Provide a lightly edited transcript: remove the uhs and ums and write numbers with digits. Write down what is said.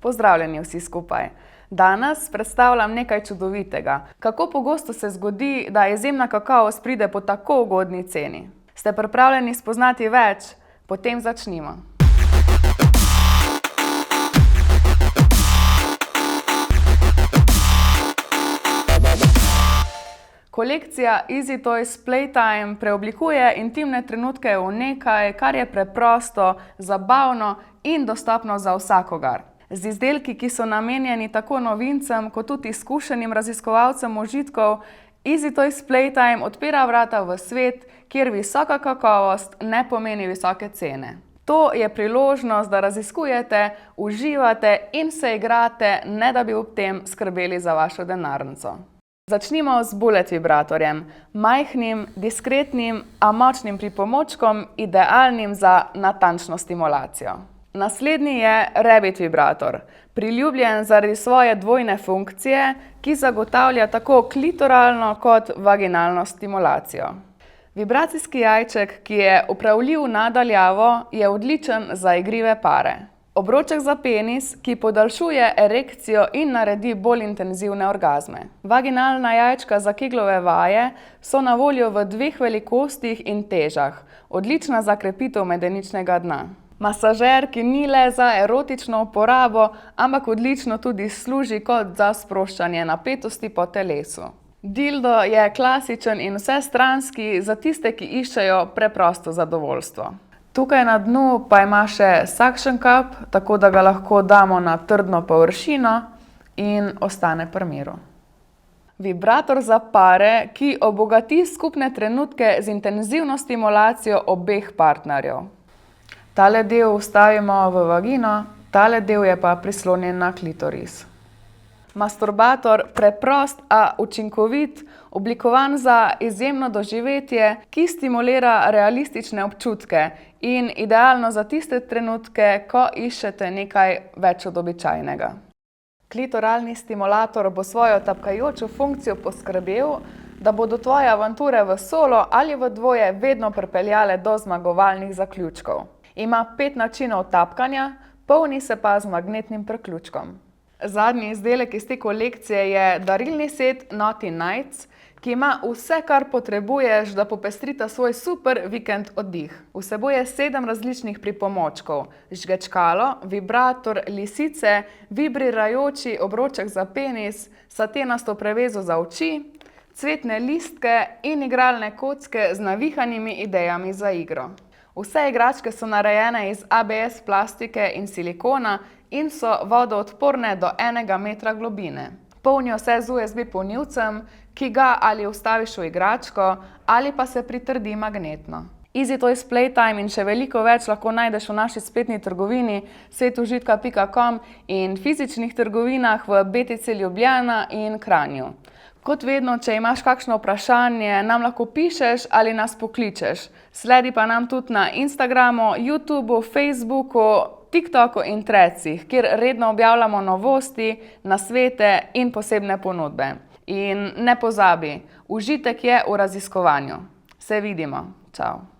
Pozdravljeni vsi skupaj. Danes predstavljam nekaj čudovitega. Kako pogosto se zgodi, da izjemna kakovost pride po tako ugodni ceni? Ste pripravljeni spoznati več? Potem začnimo. Kolekcija Easy Toys Playtime preoblikuje intimne trenutke v nekaj, kar je preprosto, zabavno in dostopno za vsakogar. Z izdelki, ki so namenjeni tako novincem kot tudi izkušenim raziskovalcem užitkov, Easy Toys Playtime odpira vrata v svet, kjer visoka kakovost ne pomeni visoke cene. To je priložnost, da raziskujete, uživate in se igrate, ne da bi ob tem skrbeli za vašo denarnico. Začnimo z bullet vibratorjem, majhnim, diskretnim, a močnim pripomočkom, idealnim za natančno stimulacijo. Naslednji je rabbit vibrator, priljubljen zaradi svoje dvojne funkcije, ki zagotavlja tako klitoralno kot vaginalno stimulacijo. Vibracijski jajček, ki je upravljiv na daljavo, je odličen za igrive pare. Obroček za penis, ki podaljšuje erekcijo in naredi bolj intenzivne orgazme. Vaginalna jajčka za keglove vaje so na voljo v dveh velikostih in težah, odlična za krepitev medeničnega dna. Masažer, ki ni le za erotično uporabo, ampak odlično tudi služi kot za sproščanje napetosti po telesu. Dildo je klasičen in vsestranski za tiste, ki iščejo preprosto zadovoljstvo. Tukaj na dnu pa ima še suction cup, tako da ga lahko damo na trdno površino in ostane pri miru. Vibrator za pare, ki obogati skupne trenutke z intenzivno stimulacijo obeh partnerjev. Tale del vstavimo v vagino, tale del je pa prislonjen na klitoris. Masturbator, preprost, a učinkovit, oblikovan za izjemno doživetje, ki stimulira realistične občutke in idealno za tiste trenutke, ko iščete nekaj več od običajnega. Klitoralni stimulator bo svojo tapkajočo funkcijo poskrbel, da bodo tvoje avanture v solo ali v dvoje vedno pripeljale do zmagovalnih zaključkov. Ima 5 načinov tapkanja, polni se pa z magnetnim priključkom. Zadnji izdelek iz te kolekcije je darilni set Naughty Nights, ki ima vse, kar potrebuješ, da popestrita svoj super vikend oddih. Vsebuje 7 različnih pripomočkov: žgečkalo, vibrator, lisice, vibrirajoči obroček za penis, satenasto prevezo za oči, cvetne listke in igralne kocke z navihanimi idejami za igro. Vse igračke so narejene iz ABS plastike in silikona in so vodoodporne do 1 metra globine. Polnijo se z USB polnilcem, ki ga ali vstaviš v igračko ali pa se pritrdi magnetno. Easy Toys Playtime in še veliko več lahko najdeš v naši spletni trgovini svetužitka.com in fizičnih trgovinah v BTC Ljubljana in Kranju. Kot vedno, če imaš kakšno vprašanje, nam lahko pišeš ali nas pokličeš. Sledi pa nam tudi na Instagramu, YouTubeu, Facebooku, TikToku in Threadsih, kjer redno objavljamo novosti, nasvete in posebne ponudbe. In ne pozabi, užitek je v raziskovanju. Se vidimo. Čau.